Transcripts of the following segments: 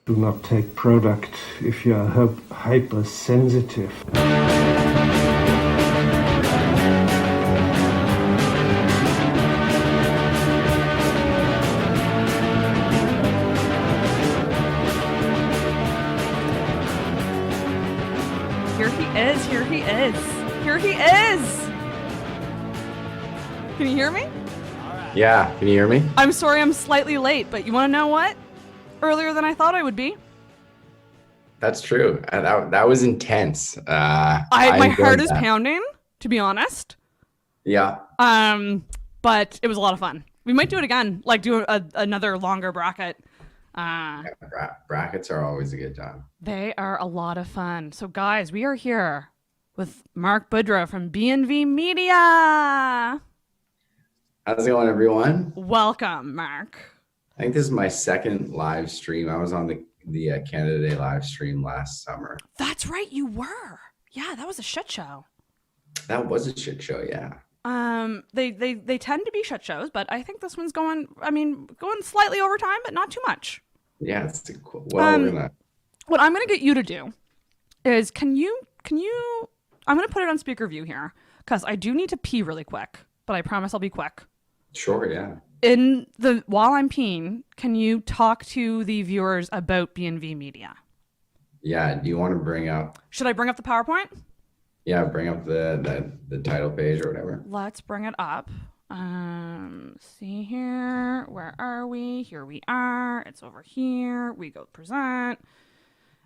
Do not take product if you are hypersensitive. Here he is. Can you hear me? Yeah, can you hear me? I'm sorry I'm slightly late, but you want to know what? Earlier than I thought I would be. That's true. That was intense. My heart is pounding, to be honest. Yeah. But it was a lot of fun. We might do it again, like do another longer bracket. Brackets are always a good time. They are a lot of fun. So guys, we are here with Mark Boudreau from BNV Media. How's it going, everyone? Welcome, Mark. I think this is my second live stream. I was on the Canada Day live stream last summer. That's right, you were. Yeah, that was a shit show. That was a shit show, yeah. They tend to be shit shows, but I think this one's going slightly over time, but not too much. Yeah, it's cool. Well, what I'm gonna get you to do is can you I'm gonna put it on speaker view here because I do need to pee really quick, but I promise I'll be quick. Sure, yeah. While I'm peeing, can you talk to the viewers about BNV Media? Yeah, do you want to bring up... Should I bring up the PowerPoint? Yeah, bring up the title page or whatever. Let's bring it up. See here. Where are we? Here we are. It's over here. We go present.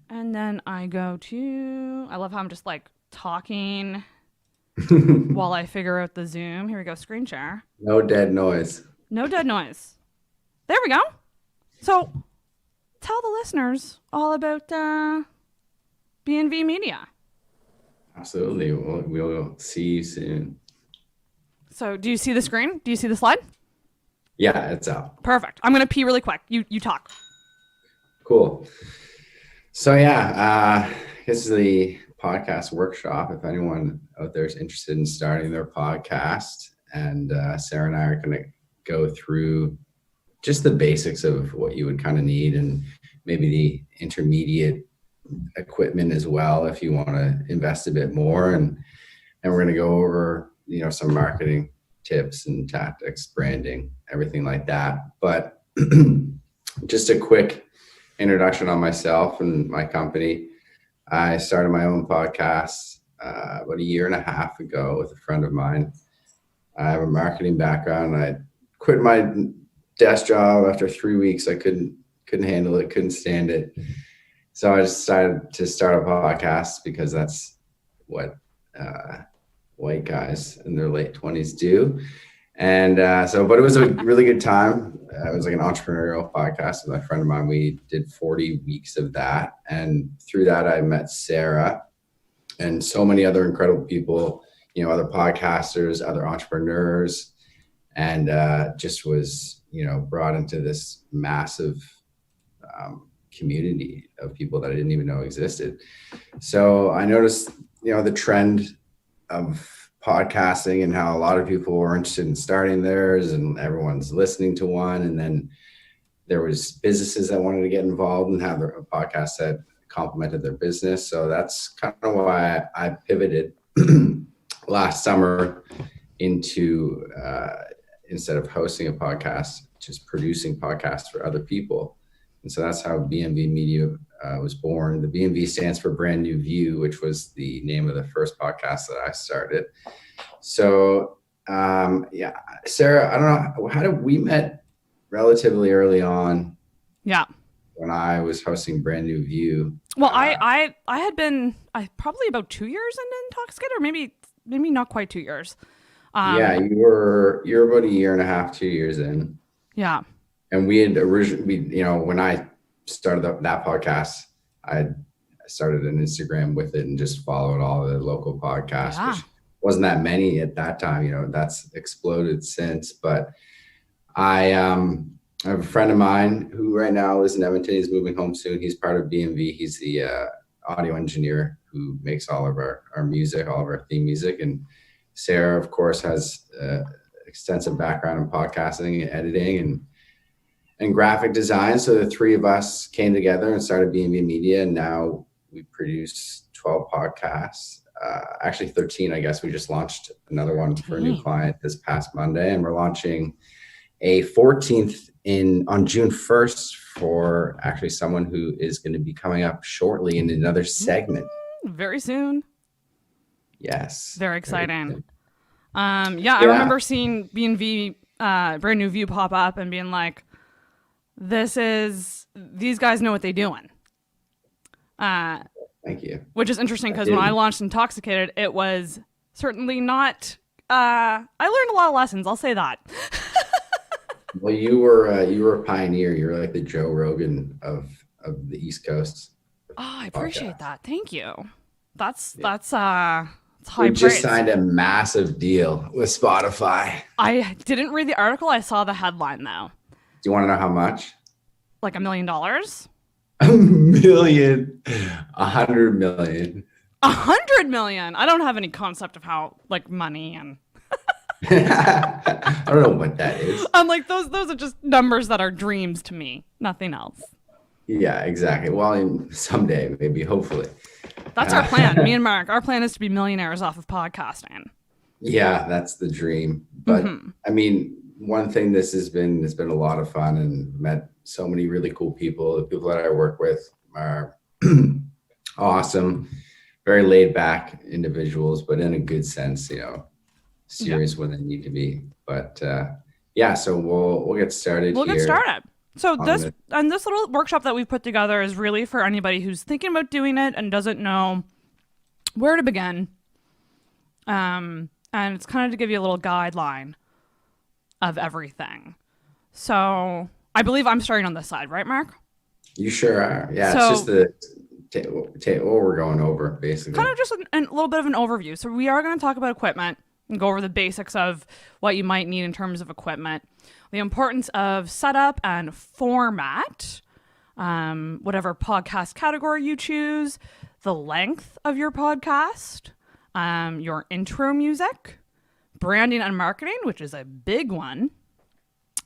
And then I go to... I love how I'm just like talking while I figure out the Zoom. Here we go. Screen share. No dead noise. No dead noise. There we go. So tell the listeners all about BNV Media. Absolutely. We'll see you soon. So do you see the screen? Do you see the slide? Yeah, it's out. Perfect. I'm going to pee really quick. You talk. Cool. So yeah, this is the podcast workshop. If anyone out there is interested in starting their podcast, and Sarah and I are going to go through just the basics of what you would kind of need and maybe the intermediate equipment as well if you want to invest a bit more. And we're going to go over, some marketing tips and tactics, branding, everything like that. But just a quick introduction on myself and my company. I started my own podcast about 1.5 years ago with a friend of mine. I have a marketing background. I quit my desk job after 3 weeks. I couldn't handle it, couldn't stand it. So I just decided to start a podcast because that's what white guys in their late 20s do. And but it was a really good time. It was like an entrepreneurial podcast with my friend of mine. We did 40 weeks of that. And through that, I met Sarah and so many other incredible people, other podcasters, other entrepreneurs, and just was, brought into this massive community of people that I didn't even know existed. So I noticed, the trend of podcasting and how a lot of people were interested in starting theirs and everyone's listening to one. And then there was businesses that wanted to get involved and have a podcast that complemented their business. So that's kind of why I pivoted last summer into, instead of hosting a podcast, just producing podcasts for other people. And so that's how BNV Media was born. The BNV stands for Brand New View, which was the name of the first podcast that I started. So, Sarah, I don't know, how did we met relatively early on? Yeah. When I was hosting Brand New View. Well, I had been probably about 2 years into Intoxicated, or maybe not quite 2 years. Yeah, you're about 1.5 years, 2 years in. Yeah. And we had originally, when I started that podcast, I started an Instagram with it and just followed all the local podcasts, which wasn't that many at that time. That's exploded since. But I have a friend of mine who right now lives in Edmonton. He's moving home soon. He's part of BNV. He's the audio engineer who makes all of our music, all of our theme music. And Sarah, of course, has extensive background in podcasting and editing. and graphic design. So the three of us came together and started BNV Media, and now we produce 12 podcasts. Actually 13, I guess. We just launched another one for a new client this past Monday, and we're launching a 14th on June 1st for actually someone who is going to be coming up shortly in another segment. Very soon. Yes. Very exciting. I remember seeing BNV Brand New View pop up and being like, these guys know what they're doing. Thank you. Which is interesting because when I launched Intoxicated, it was certainly not. I learned a lot of lessons. I'll say that. Well, you were a pioneer. You're like the Joe Rogan of the East Coast. Oh, I appreciate that. Thank you. That's high praise. We just signed a massive deal with Spotify. I didn't read the article. I saw the headline though. Do you want to know how much? Like $1 million? $100 million. 100 million. 100 million. I don't have any concept of how like money and I don't know what that is. I'm like, those are just numbers that are dreams to me. Nothing else. Yeah, exactly. Well, someday, maybe, hopefully. That's our plan. Me and Mark, our plan is to be millionaires off of podcasting. Yeah, that's the dream. But I mean, one thing it's been a lot of fun, and met so many really cool people. The people that I work with are awesome, very laid back individuals, but in a good sense, serious when they need to be. But so we'll get started. We'll get started. So this little workshop that we've put together is really for anybody who's thinking about doing it and doesn't know where to begin. And it's kind of to give you a little guideline of everything. So I believe I'm starting on this side, right, Mark? You sure are. Yeah, so, it's just what we're going over, basically. Kind of just a little bit of an overview. So we are going to talk about equipment and go over the basics of what you might need in terms of equipment, the importance of setup and format, whatever podcast category you choose, the length of your podcast, your intro music, branding and marketing, which is a big one,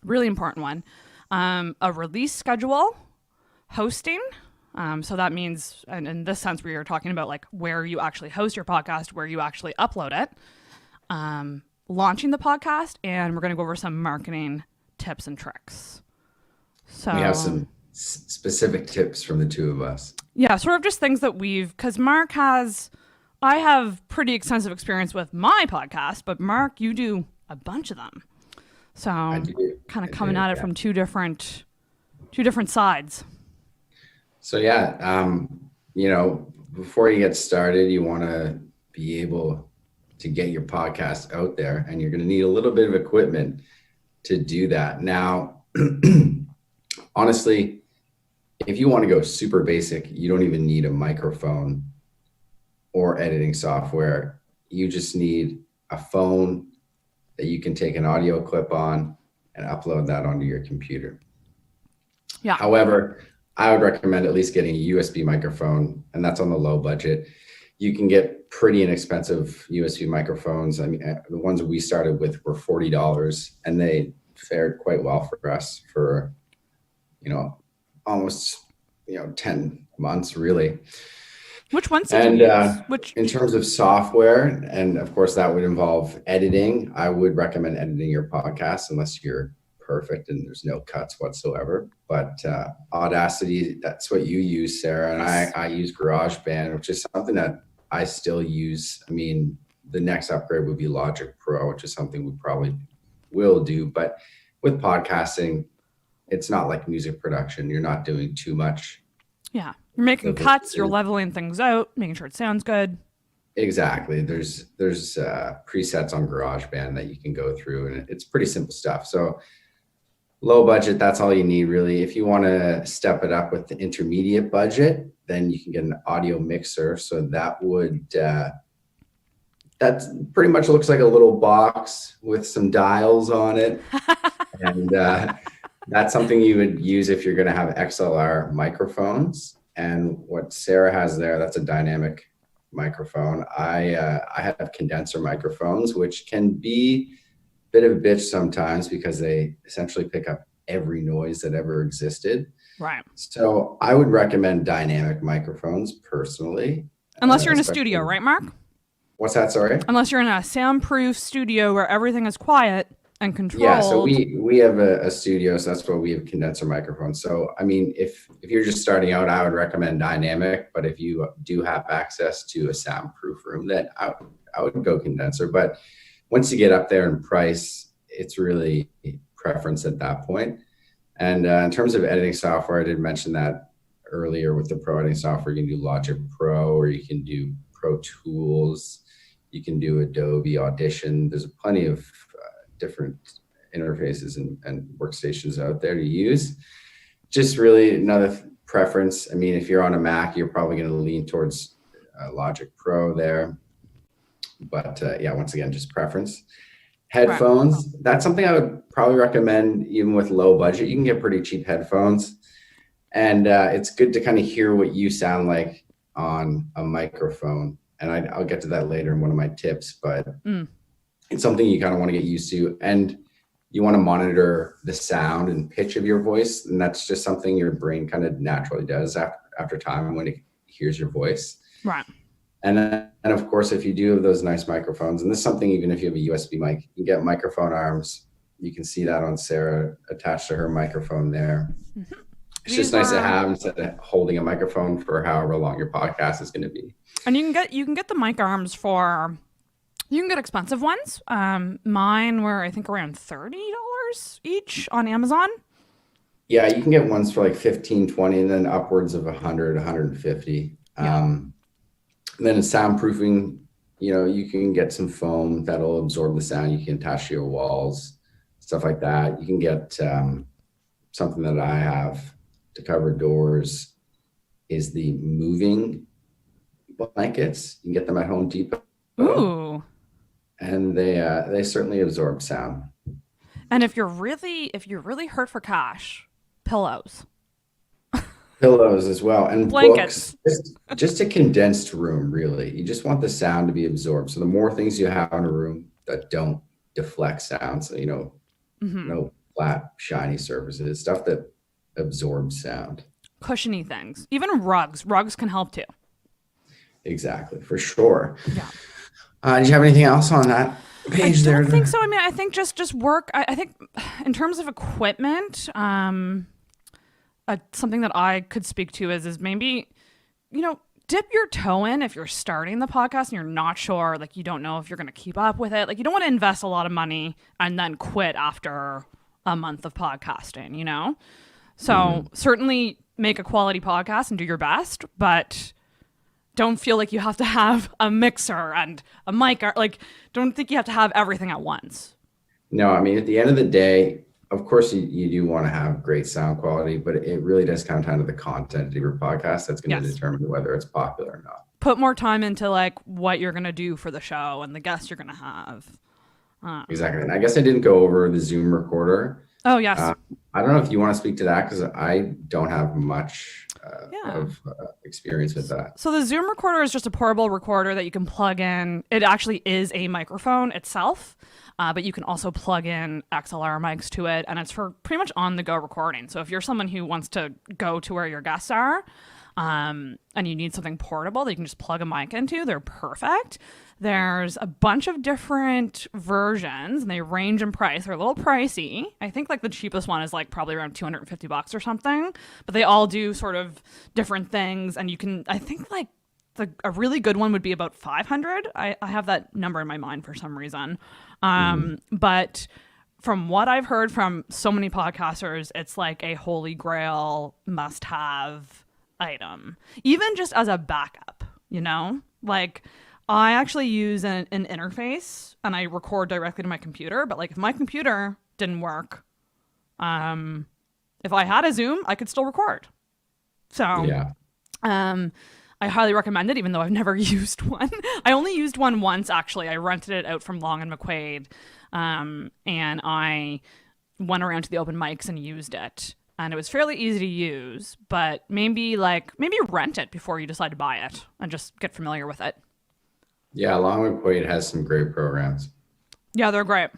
really important one, a release schedule, hosting. So that means, and in this sense, we are talking about like where you actually host your podcast, where you actually upload it, launching the podcast, and we're going to go over some marketing tips and tricks. So we have some specific tips from the two of us. Yeah, sort of just things that because I have pretty extensive experience with my podcast, but Mark, you do a bunch of them. So kind of coming at it from two different sides. So before you get started, you want to be able to get your podcast out there, and you're going to need a little bit of equipment to do that. Now, honestly, if you want to go super basic, you don't even need a microphone or editing software. You just need a phone that you can take an audio clip on and upload that onto your computer. Yeah. However, I would recommend at least getting a USB microphone, and that's on the low budget. You can get pretty inexpensive USB microphones. I mean, the ones we started with were $40, and they fared quite well for us for, almost, 10 months, really. Which ones did you use? In terms of software, and of course that would involve editing, I would recommend editing your podcast unless you're perfect and there's no cuts whatsoever. But Audacity, that's what you use, Sarah, and I use GarageBand, which is something that I still use. I mean, the next upgrade would be Logic Pro, which is something we probably will do. But with podcasting, it's not like music production. You're not doing too much. Yeah. You're making cuts, you're leveling things out, making sure it sounds good. Exactly. There's presets on GarageBand that you can go through, and it's pretty simple stuff. So low budget, that's all you need, really. If you want to step it up with the intermediate budget, then you can get an audio mixer. So that pretty much looks like a little box with some dials on it. And that's something you would use if you're going to have XLR microphones. And what Sarah has there, that's a dynamic microphone. I have condenser microphones, which can be a bit of a bitch sometimes because they essentially pick up every noise that ever existed. Right. So I would recommend dynamic microphones personally. Unless you're in a studio, right, Mark? What's that? Sorry? Unless you're in a soundproof studio where everything is quiet and controlled. Yeah, so we have a studio, so that's why we have condenser microphones. So, I mean, if you're just starting out, I would recommend dynamic, but if you do have access to a soundproof room, then I would go condenser. But once you get up there in price, it's really preference at that point. And in terms of editing software, I did mention that earlier with the pro editing software. You can do Logic Pro, or you can do Pro Tools. You can do Adobe Audition. There's plenty of different interfaces and workstations out there to use. Just really another preference. I mean, if you're on a Mac, you're probably going to lean towards Logic Pro there. But yeah, once again, just preference. Headphones, that's something I would probably recommend even with low budget. You can get pretty cheap headphones. And it's good to kind of hear what you sound like on a microphone. And I'll get to that later in one of my tips, but it's something you kind of want to get used to. And you want to monitor the sound and pitch of your voice. And that's just something your brain kind of naturally does after time when it hears your voice. Right. And of course, if you do have those nice microphones, and this is something, even if you have a USB mic, you can get microphone arms. You can see that on Sarah attached to her microphone there. Mm-hmm. It's just nice to have instead of holding a microphone for however long your podcast is going to be. And you can get the mic arms you can get expensive ones. Mine were, I think, around $30 each on Amazon. Yeah, you can get ones for like 15, 20, and then upwards of 100, 150. Yeah. And then in soundproofing, you can get some foam that'll absorb the sound. You can attach to your walls, stuff like that. You can get something that I have to cover doors is the moving blankets. You can get them at Home Depot. Ooh. And they certainly absorb sound. And if you're really hurt for cash, pillows. Pillows as well, and blankets. Books, just a condensed room, really. You just want the sound to be absorbed. So the more things you have in a room that don't deflect sound, so no flat, shiny surfaces, stuff that absorbs sound. Cushiony things, even rugs. Rugs can help too. Exactly, for sure. Yeah. Did you have anything else on that page there? I don't think so. I mean, I think just work. I think in terms of equipment, something that I could speak to is maybe, dip your toe in if you're starting the podcast and you're not sure, like you don't know if you're going to keep up with it. Like you don't want to invest a lot of money and then quit after a month of podcasting, So certainly make a quality podcast and do your best, but don't feel like you have to have a mixer and a mic. Like, don't think you have to have everything at once. No, I mean, at the end of the day, of course, you do want to have great sound quality, but it really does come down to the content of your podcast that's going to determine whether it's popular or not. Put more time into like what you're going to do for the show and the guests you're going to have. Exactly. And I guess I didn't go over the Zoom recorder. Oh, yes. I don't know if you want to speak to that because I don't have much of experience with that. So the Zoom recorder is just a portable recorder that you can plug in. It actually is a microphone itself, but you can also plug in XLR mics to it, and it's for pretty much on-the-go recording. So if you're someone who wants to go to where your guests are, and you need something portable that you can just plug a mic into, they're perfect. There's a bunch of different versions, and they range in price. They're a little pricey. I think like the cheapest one is like probably around $250 or something, but they all do sort of different things. And you can, I think like a really good one would be about 500. I have that number in my mind for some reason. But from what I've heard from so many podcasters, it's like a holy grail must-have item, even just as a backup, like I actually use an interface and I record directly to my computer, but like if my computer didn't work, if I had a Zoom, I could still record. So yeah. I highly recommend it, even though I've never used one. I only used one once, actually. I rented it out from Long and McQuaid, and I went around to the open mics and used it. And it was fairly easy to use, but maybe rent it before you decide to buy it and just get familiar with it. Yeah, Long and McQuaid has some great programs. Yeah, they're great.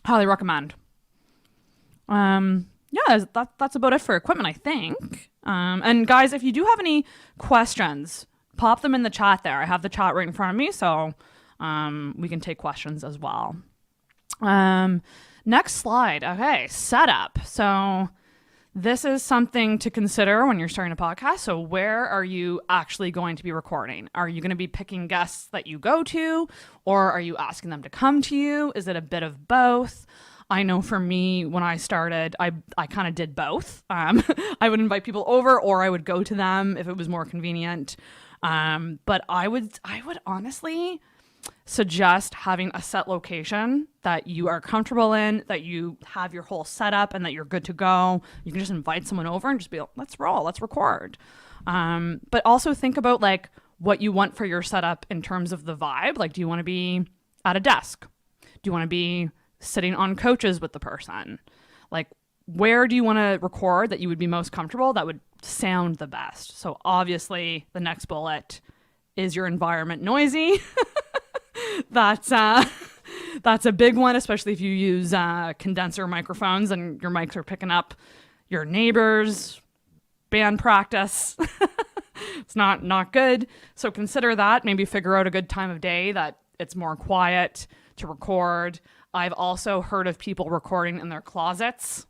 Highly recommend. Yeah, that's about it for equipment, I think. And guys, if you do have any questions, pop them in the chat there. I have the chat right in front of me, so we can take questions as well. Next slide. Okay, setup. So this is something to consider when you're starting a podcast. So where are you actually going to be recording? Are you going to be picking guests that you go to, or are you asking them to come to you? Is it a bit of both? I know for me, when I started, I kind of did both. I would invite people over, or I would go to them if it was more convenient. But I would honestly suggest having a set location that you are comfortable in, that you have your whole setup, and that you're good to go. You can just invite someone over and just be like, let's roll, let's record. But also think about like what you want for your setup in terms of the vibe. Like, do you want to be at a desk? Do you want to be sitting on couches with the person? Like, where do you want to record that you would be most comfortable, that would sound the best? So obviously the next bullet is your environment noisy. That's a big one, especially if you use condenser microphones and your mics are picking up your neighbors, band practice. It's not good. So consider that. Maybe figure out a good time of day that it's more quiet to record. I've also heard of people recording in their closets.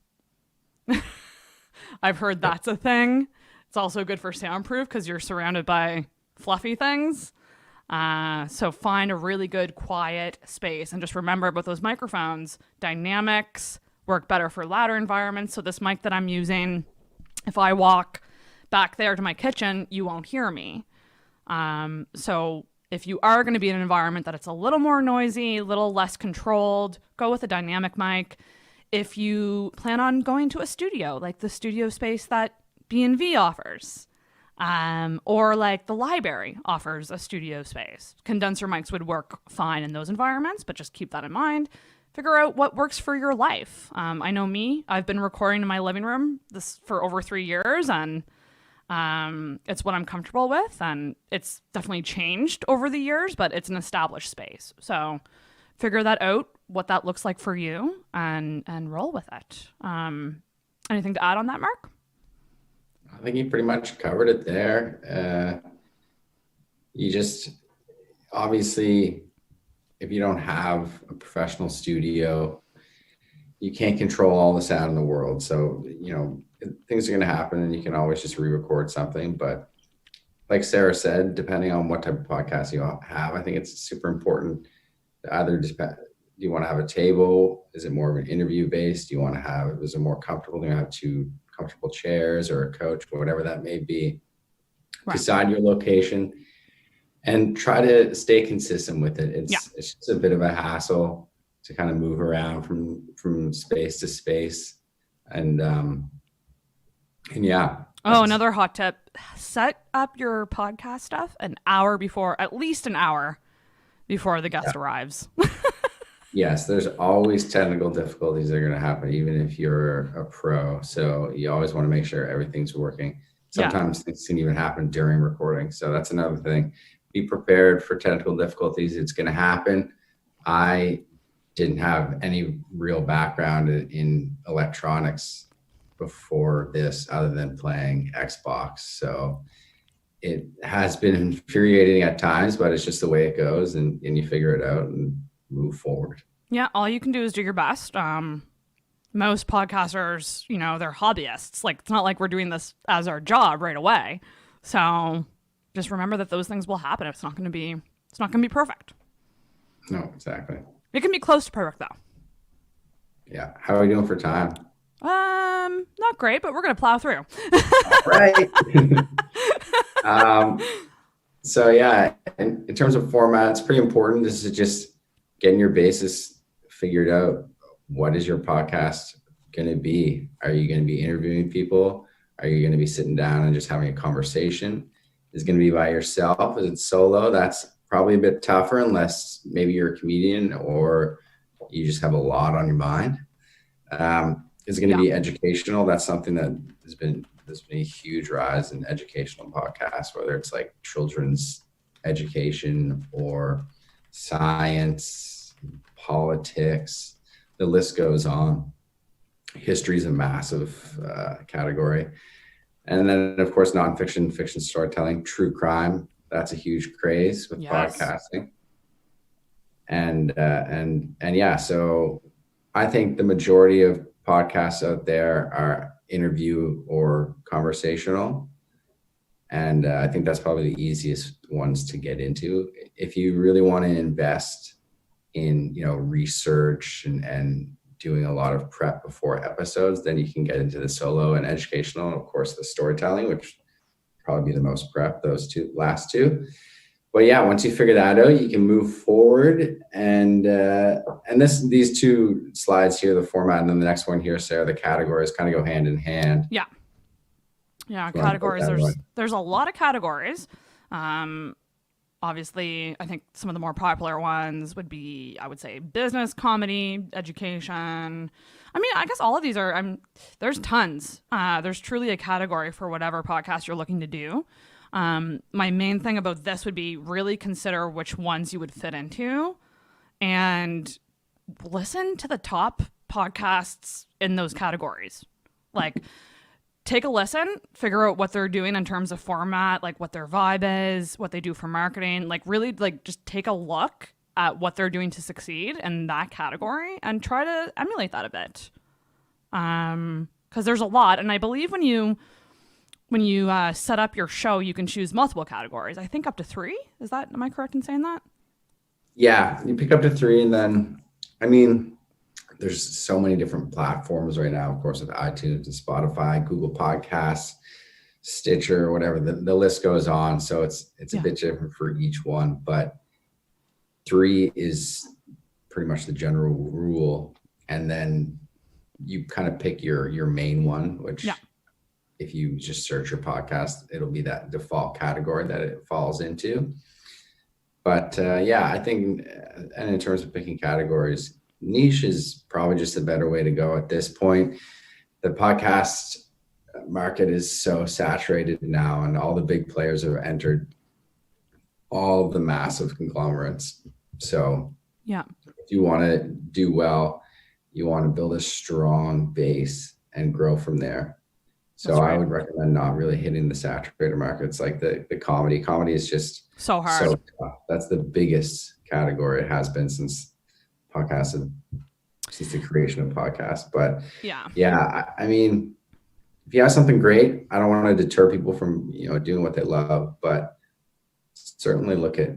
I've heard that's a thing. It's also good for soundproof because you're surrounded by fluffy things. So find a really good quiet space, and just remember about those microphones. Dynamics work better for louder environments. So this mic that I'm using, if I walk back there to my kitchen, you won't hear me. So if you are going to be in an environment that it's a little more noisy, a little less controlled, go with a dynamic mic. If you plan on going to a studio, like the studio space that BNV offers, or like the library offers a studio space, condenser mics would work fine in those environments, but just keep that in mind. Figure out what works for your life. I know me, I've been recording in my living room for over 3 years, and it's what I'm comfortable with, and it's definitely changed over the years, but it's an established space. So figure that out, what that looks like for you, and roll with it. Anything to add on that, Mark? I think you pretty much covered it there. You just, obviously, if you don't have a professional studio, you can't control all the sound in the world. So, things are going to happen, and you can always just re-record something. But like Sarah said, depending on what type of podcast you have, I think it's super important to either do you want to have a table? Is it more of an interview based? Do you want to have, is it more comfortable? Do you have 2 comfortable chairs or a coach, or whatever that may be? Right. Decide your location and try to stay consistent with it. It's just a bit of a hassle to kind of move around from space to space. And yeah. Oh, another hot tip. Set up your podcast stuff at least an hour before the guest arrives. Yes, there's always technical difficulties that are going to happen, even if you're a pro. So you always want to make sure everything's working. Sometimes things can even happen during recording. So that's another thing. Be prepared for technical difficulties. It's going to happen. I didn't have any real background in electronics before this other than playing Xbox. So it has been infuriating at times, but it's just the way it goes, and you figure it out and move forward. Yeah, all you can do is do your best. Most podcasters, they're hobbyists. Like, it's not like we're doing this as our job right away. So just remember that those things will happen. It's not going to be perfect. No, exactly. It can be close to perfect though. Yeah. How are we doing for time? Not great, but we're going to plow through. Right. So yeah, in terms of format, it's pretty important. This is just getting your basis figured out. What is your podcast going to be? Are you going to be interviewing people? Are you going to be sitting down and just having a conversation? Is it going to be by yourself? Is it solo? That's probably a bit tougher unless maybe you're a comedian or you just have a lot on your mind. Is it going to be educational? That's something that there's been a huge rise in educational podcasts, whether it's like children's education or science, politics, the list goes on. history is a massive category. And then, of course, nonfiction, fiction storytelling, true crime. That's a huge craze with podcasting. And yeah, so I think the majority of podcasts out there are interview or conversational. And I think that's probably the easiest ones to get into. If you really want to invest in, research and doing a lot of prep before episodes, then you can get into the solo and educational, and of course the storytelling, which probably be the most prep, those last two. But yeah, once you figure that out, you can move forward. And these two slides here, the format, and then the next one here, Sarah, the categories kind of go hand in hand. Yeah. Categories. There's a lot of categories. Obviously, I think some of the more popular ones would be, I would say, business, comedy, education. I mean, I guess all of these are, there's tons. There's truly a category for whatever podcast you're looking to do. My main thing about this would be really consider which ones you would fit into and listen to the top podcasts in those categories. Like, take a listen, figure out what they're doing in terms of format, like what their vibe is, what they do for marketing, like really like just take a look at what they're doing to succeed in that category and try to emulate that a bit. Because there's a lot. And I believe when you set up your show, you can choose multiple categories. I think up to 3. Am I correct in saying that? Yeah, you pick up to 3, and then, there's so many different platforms right now, of course, with iTunes and Spotify, Google Podcasts, Stitcher, whatever, the list goes on. So it's a bit different for each one, but 3 is pretty much the general rule. And then you kind of pick your main one, which if you just search your podcast, it'll be that default category that it falls into. But I think, and in terms of picking categories, niche is probably just a better way to go at this point. The podcast market is so saturated now, and all the big players have entered all of the massive conglomerates. So if you want to do well, you want to build a strong base and grow from there. So I would recommend not really hitting the saturated markets like the comedy. Comedy is just so hard. So tough. That's the biggest category. It has been since the creation of podcasts. But if you have something great, I don't want to deter people from doing what they love, but certainly look at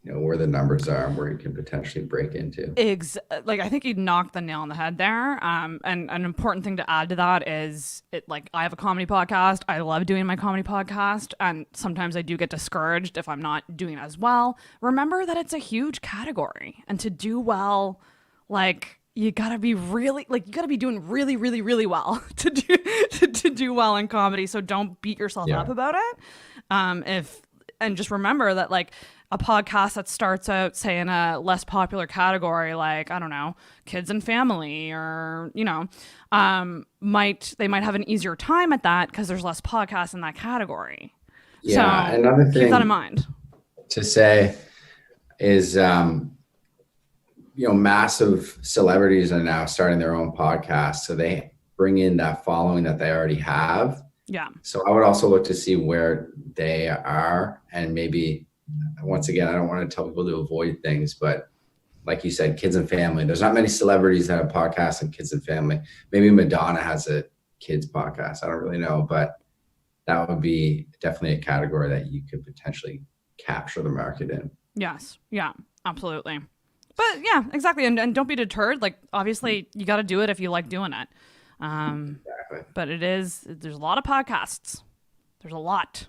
where the numbers are and where you can potentially break into. I think you knocked the nail on the head there. And an important thing to add to that is I have a comedy podcast. I love doing my comedy podcast, and sometimes I do get discouraged if I'm not doing as well. Remember that it's a huge category, and to do well, you gotta be really doing really, really, really well to do well in comedy. So don't beat yourself up about it. And just remember that a podcast that starts out, say, in a less popular category, I don't know, kids and family, or, might have an easier time at that because there's less podcasts in that category. Yeah, so another thing keep that in mind to say is, massive celebrities are now starting their own podcasts. So they bring in that following that they already have. Yeah. So I would also look to see where they are, and maybe, once again, I don't want to tell people to avoid things, but like you said, kids and family, there's not many celebrities that have podcasts on kids and family. Maybe Madonna has a kids podcast. I don't really know, but that would be definitely a category that you could potentially capture the market in. Yes. Yeah, absolutely. But yeah, exactly. And don't be deterred. Obviously you got to do it if you like doing it. Exactly. But there's a lot of podcasts. There's a lot.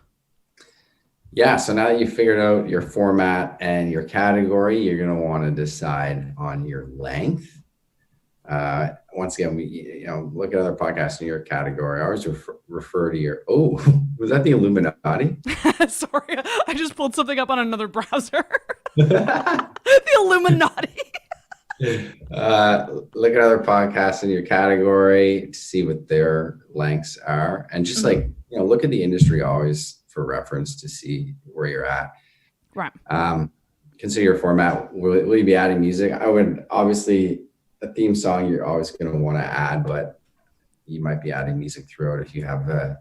Yeah. So now that you've figured out your format and your category, you're going to want to decide on your length. Once again, we look at other podcasts in your category. I always refer to your, was that the Illuminati? Sorry, I just pulled something up on another browser. The Illuminati. Look at other podcasts in your category to see what their lengths are, and just look at the industry always for reference to see where you're at. Right. Consider your format. Will you be adding music? I would obviously, a theme song you're always going to want to add, but you might be adding music throughout. If you have a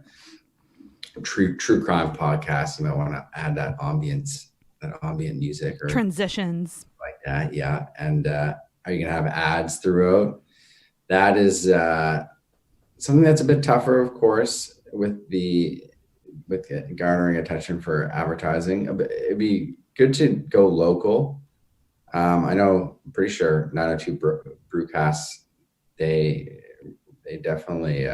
true crime podcast, you might want to add that ambient music or transitions like that. Yeah. And are you going to have ads throughout? That is something that's a bit tougher, of course, with garnering attention for advertising. It'd be good to go local. I know, I'm pretty sure 902 Brewcasts, they definitely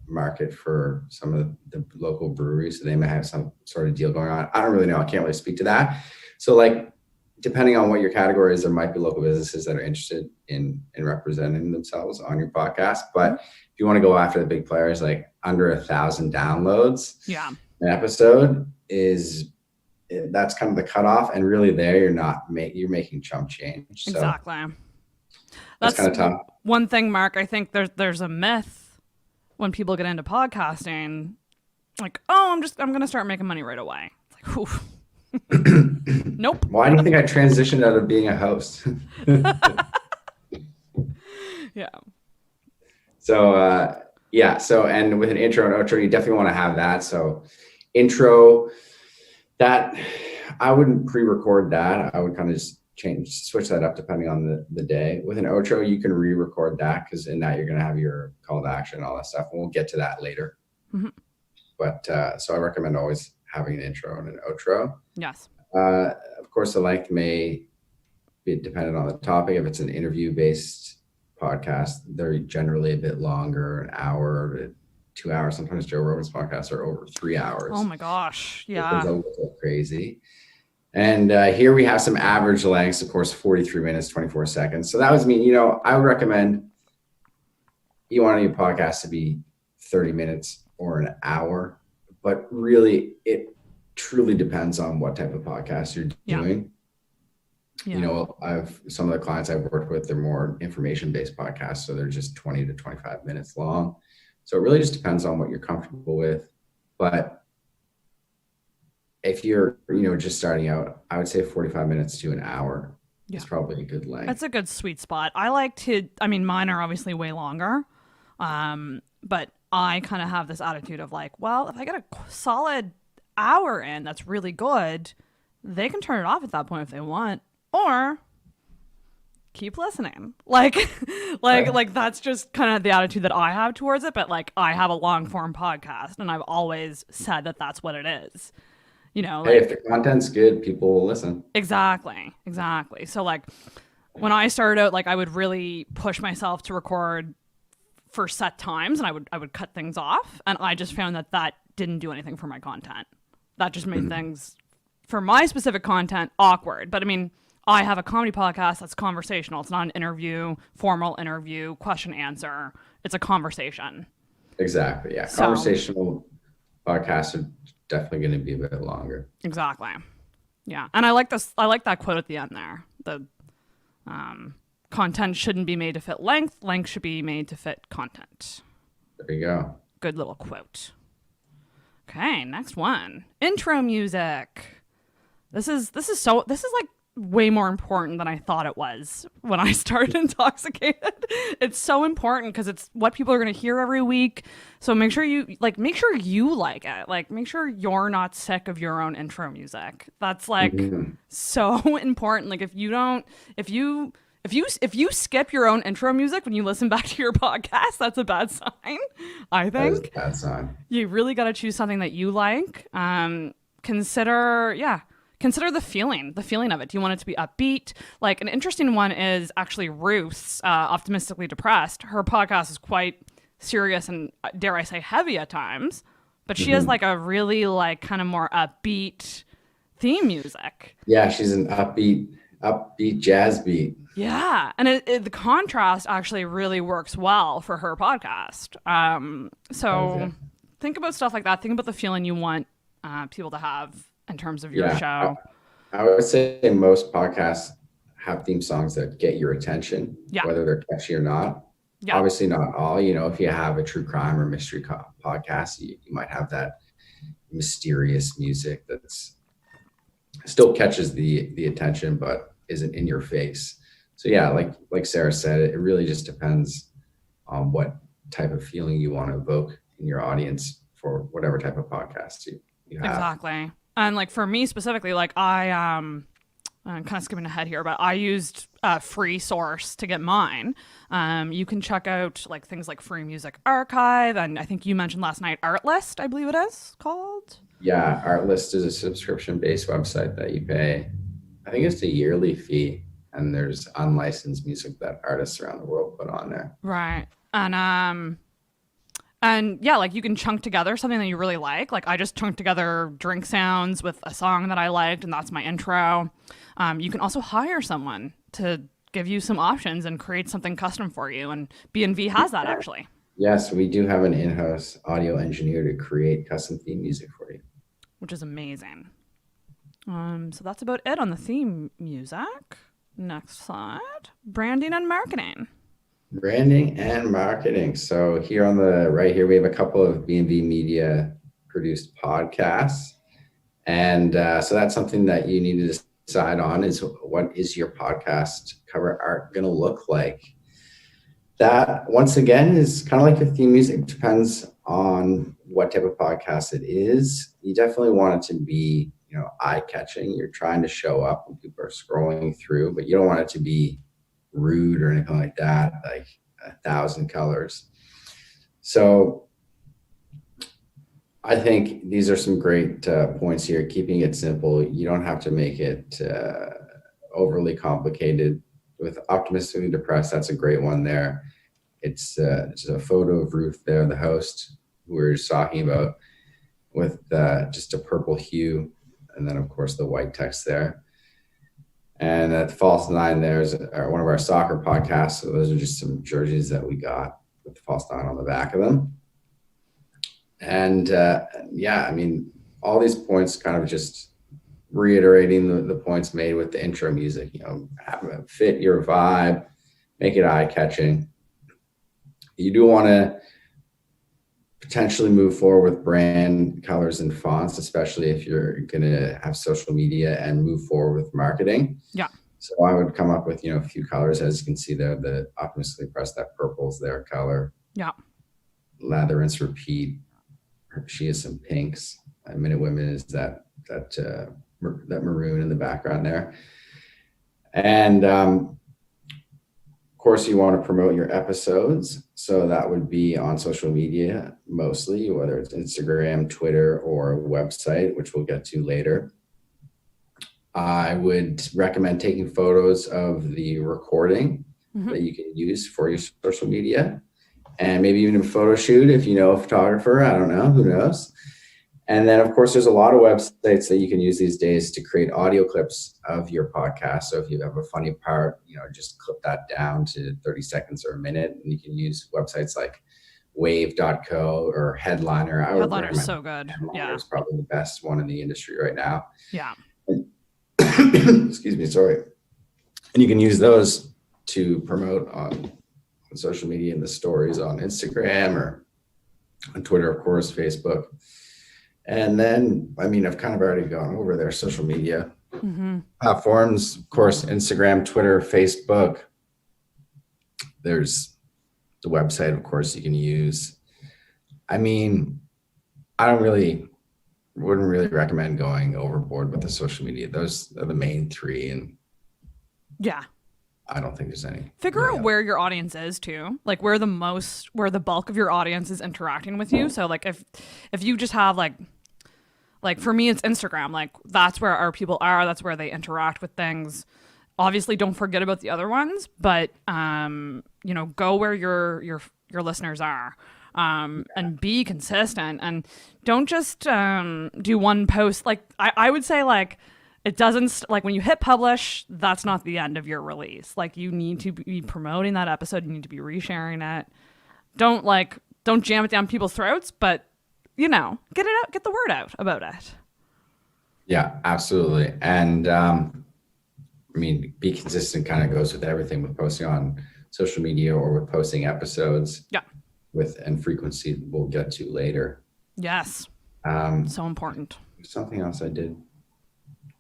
market for some of the local breweries, so they may have some sort of deal going on. I don't really know. I can't really speak to that. So like, depending on what your category is, there might be local businesses that are interested in representing themselves on your podcast. But if you want to go after the big players, like under 1,000 downloads, an episode that's kind of the cutoff. And really there, you're making chump change. So exactly. That's kind of tough. One thing, Mark, I think there's a myth when people get into podcasting, like, oh, I'm going to start making money right away. It's like, oof. Nope. Why do you think I transitioned out of being a host? Yeah. So, So, and with an intro and outro, you definitely want to have that. So intro, that I wouldn't pre-record that. I would kind of just switch that up depending on the day. With an outro, you can re-record that because in that you're going to have your call to action and all that stuff. And we'll get to that later. Mm-hmm. But so I recommend always having an intro and an outro. Yes. Of course, the length may be dependent on the topic. If it's an interview-based podcast, they're generally a bit longer, an hour to 2 hours. Sometimes Joe Rogan's podcasts are over 3 hours. Oh my gosh. Yeah. It's a little crazy. And here we have some average lengths, of course, 43 minutes, 24 seconds. So that would mean, I would recommend you want your podcast to be 30 minutes or an hour, but really it truly depends on what type of podcast you're doing. Yeah. I've some of the clients I've worked with, they're more information-based podcasts. So they're just 20 to 25 minutes long. So it really just depends on what you're comfortable with. But if you're, just starting out, I would say 45 minutes to an hour is probably a good length. That's a good sweet spot. Mine are obviously way longer. But I kind of have this attitude of like, well, if I get a solid hour in, that's really good. They can turn it off at that point if they want, or keep listening. Like that's just kind of the attitude that I have towards it. But like, I have a long form podcast and I've always said that that's what it is. Hey, if the content's good, people will listen. Exactly. So like when I started out, like I would really push myself to record for set times and I would cut things off. And I just found that didn't do anything for my content. That just made things for my specific content awkward. But I have a comedy podcast that's conversational. It's not an interview, formal interview, question answer. It's a conversation. Exactly. Yeah. So, conversational podcasts are definitely going to be a bit longer. Exactly. Yeah. And I like that quote at the end there. The content shouldn't be made to fit length. Length should be made to fit content. There you go. Good little quote. Okay, next one. Intro music. This is like way more important than I thought it was when I started Intoxicated. It's so important because it's what people are going to hear every week. So make sure you like it. Like make sure you're not sick of your own intro music. That's like so important. Like if you skip your own intro music when you listen back to your podcast, that's a bad sign, I think. That is a bad sign. You really got to choose something that you like. Consider the feeling of it. Do you want it to be upbeat? Like an interesting one is actually Ruth's Optimistically Depressed. Her podcast is quite serious and dare I say heavy at times, but she has like a really like kind of more upbeat theme music. Yeah, she's an upbeat jazz beat. Yeah, and the contrast actually really works well for her podcast. Think about stuff like that. Think about the feeling you want people to have in terms of your show. I would say most podcasts have theme songs that get your attention, whether they're catchy or not. Yeah. Obviously not all. If you have a true crime or mystery podcast, you might have that mysterious music that's still catches the attention, but isn't in your face. So yeah, like Sarah said, it really just depends on what type of feeling you want to evoke in your audience for whatever type of podcast you have. Exactly. And like for me specifically, like I'm kind of skipping ahead here, but I used a free source to get mine. You can check out like things like Free Music Archive, and I think you mentioned last night Artlist, I believe it is called. Yeah, Artlist is a subscription-based website that you pay. I think it's a yearly fee, and there's unlicensed music that artists around the world put on there. Right. And yeah, like you can chunk together something that you really like. Like I just chunked together drink sounds with a song that I liked, and that's my intro. You can also hire someone to give you some options and create something custom for you. And BNV has that actually. Yes, we do have an in-house audio engineer to create custom theme music for you, which is amazing. So that's about it on the theme music. Next slide. Branding and marketing. Branding and marketing. So here on the right here, we have a couple of BNV Media produced podcasts. And so that's something that you need to decide on is what is your podcast cover art going to look like? That, once again, is kind of like your theme music. It depends on what type of podcast it is. You definitely want it to be, eye-catching. You're trying to show up when people are scrolling through, but you don't want it to be rude or anything like that, like 1,000 colors. So I think these are some great points here. Keeping it simple. You don't have to make it overly complicated. With Optimistically Depressed, that's a great one there. It's just a photo of Ruth there, the host, who we were just talking about, with just a purple hue, and then of course the white text there. And at the False Nine, there's one of our soccer podcasts. So those are just some jerseys that we got with the False Nine on the back of them. And yeah, I mean, all these points kind of just reiterating the points made with the intro music, have it fit your vibe, make it eye-catching. You do want to potentially move forward with brand colors and fonts, especially if you're going to have social media and move forward with marketing. Yeah. So I would come up with, a few colors. As you can see there, the Optimistically Depressed, that purple's their color. Yeah. Lather, Rinse, Repeat. She has some pinks. Minute Women is that maroon in the background there. And of course, you want to promote your episodes. So that would be on social media mostly, whether it's Instagram, Twitter, or website, which we'll get to later. I would recommend taking photos of the recording that you can use for your social media, and maybe even a photo shoot if you know a photographer. I don't know, who knows? And then, of course, there's a lot of websites that you can use these days to create audio clips of your podcast. So if you have a funny part, just clip that down to 30 seconds or a minute. And you can use websites like wave.co or Headliner. Headliner's so good. Headliner is probably the best one in the industry right now. Yeah. Excuse me, sorry. And you can use those to promote on social media and the stories on Instagram or on Twitter, of course, Facebook. And then, I've kind of already gone over their social media platforms, of course, Instagram, Twitter, Facebook. There's the website, of course, you can use. I wouldn't really recommend going overboard with the social media. Those are the main three. And yeah, I don't think there's any. Figure out where your audience is too, like where the bulk of your audience is interacting with you. So like if you just have like for me, it's Instagram. Like that's where our people are. That's where they interact with things. Obviously, don't forget about the other ones, but go where your listeners are, and be consistent, and don't just do one post. Like I would say, like it doesn't like when you hit publish, that's not the end of your release. Like you need to be promoting that episode. You need to be resharing it. Don't jam it down people's throats, but get it out, get the word out about it. Yeah, absolutely. And be consistent kind of goes with everything, with posting on social media or with posting episodes. Yeah. And frequency we'll get to later. Yes. So important. Something else I did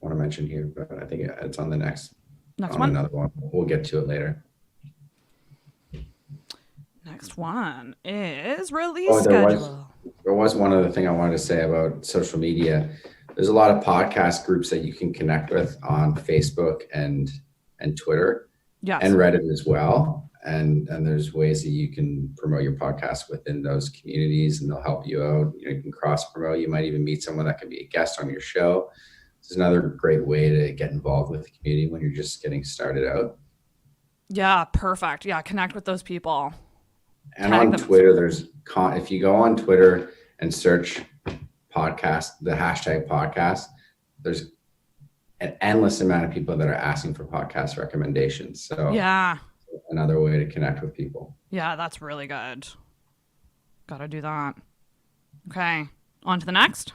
want to mention here, but I think it's on the next one. Another one. We'll get to it later. next one is release Oh, schedule. There was one other thing I wanted to say about social media. There's a lot of podcast groups that you can connect with on Facebook and Twitter, Yes. and Reddit as well. And there's ways that you can promote your podcast within those communities, and they'll help you out. You can cross promote. You might even meet someone that can be a guest on your show. It's another great way to get involved with the community when you're just getting started out. Yeah, perfect. Yeah, connect with those people. And on Twitter, if you go on Twitter and search podcast, the hashtag podcast, there's an endless amount of people that are asking for podcast recommendations. So yeah, another way to connect with people. Yeah, that's really good. Gotta do that. Okay, on to the next.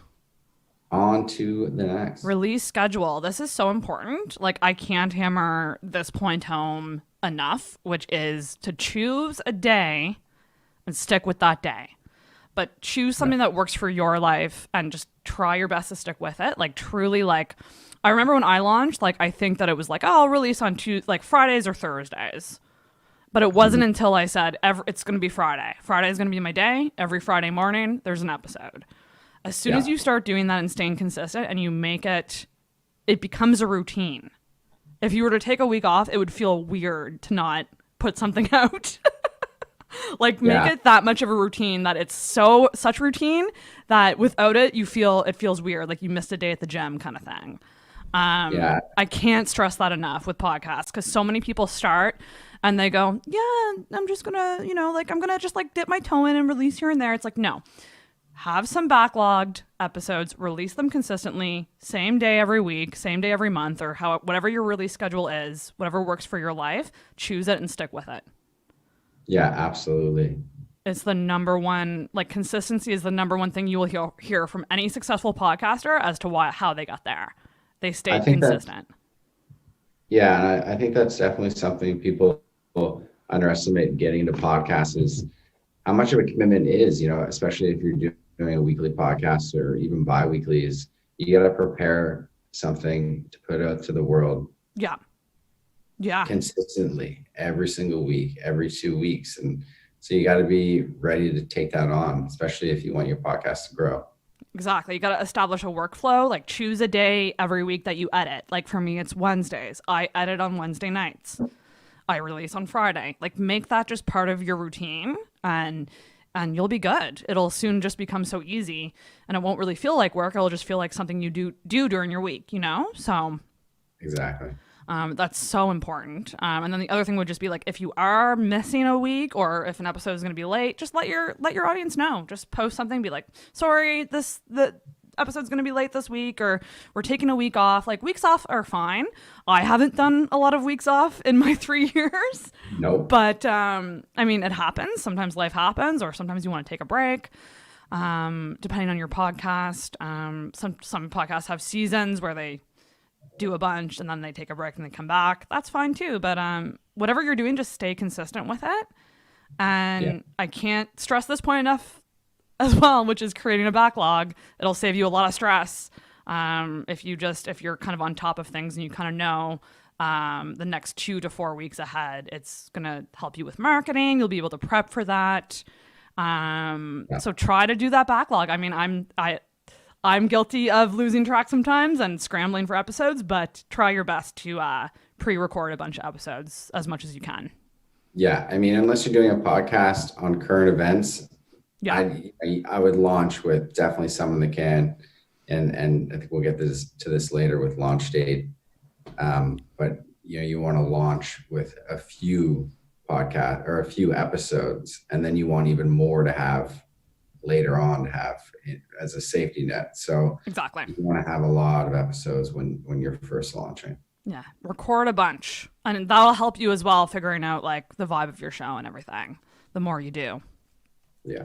Release schedule. This is so important. Like, I can't hammer this point home enough, which is to choose a day and stick with that day. But choose something that works for your life and just try your best to stick with it. Like, truly, like, I remember when I launched, like, I think that it was like, oh, I'll release on Fridays or Thursdays. But it wasn't until I said, it's going to be Friday. Friday is going to be my day. Every Friday morning, there's an episode. As soon as you start doing that and staying consistent and you make it becomes a routine. If you were to take a week off, it would feel weird to not put something out. Like, make it that much of a routine that it's such routine that without it, it feels weird. Like you missed a day at the gym kind of thing. I can't stress that enough with podcasts, because so many people start and they go, yeah, I'm just gonna, I'm gonna just like dip my toe in and release here and there. It's like, no, have some backlogged episodes, release them consistently, same day every week, same day every month, or whatever your release schedule is, whatever works for your life, choose it and stick with it. Yeah, absolutely. It's the number one, like, consistency is the number one thing you will hear from any successful podcaster as to how they got there. They stayed consistent. Yeah, and I think that's definitely something people underestimate getting into podcasts is how much of a commitment it is, especially if you're doing a weekly podcast or even bi-weekly, is you got to prepare something to put out to the world. Yeah. Consistently every single week, every 2 weeks. And so you got to be ready to take that on, especially if you want your podcast to grow. Exactly. You got to establish a workflow, like choose a day every week that you edit. Like for me, it's Wednesdays. I edit on Wednesday nights. I release on Friday. Like, make that just part of your routine and you'll be good. It'll soon just become so easy and it won't really feel like work. It'll just feel like something you do during your week, So exactly. That's so important. And then the other thing would just be like, if you are missing a week or if an episode is going to be late, just let your audience know. Just post something, be like, sorry, the episode's going to be late this week, or we're taking a week off. Like, weeks off are fine. I haven't done a lot of weeks off in my 3 years. Nope. But it happens. Sometimes life happens, or sometimes you want to take a break. Depending on your podcast. Some podcasts have seasons where they do a bunch and then they take a break and they come back. That's fine too. But whatever you're doing, just stay consistent with it. And I can't stress this point enough as well, which is creating a backlog. It'll save you a lot of stress. If you're kind of on top of things and you kind of know the next 2 to 4 weeks ahead, it's going to help you with marketing. You'll be able to prep for that. So try to do that backlog. I mean, I'm guilty of losing track sometimes and scrambling for episodes, but try your best to pre-record a bunch of episodes as much as you can. Yeah. I mean, unless you're doing a podcast on current events, I would launch with definitely someone that can, and I think we'll get to this later with launch date. But you want to launch with a few podcasts or a few episodes, and then you want even more to have later on to have as a safety net. So exactly, you want to have a lot of episodes when you're first launching. Yeah, record a bunch, and that'll help you as well figuring out like the vibe of your show and everything. The more you do. Yeah.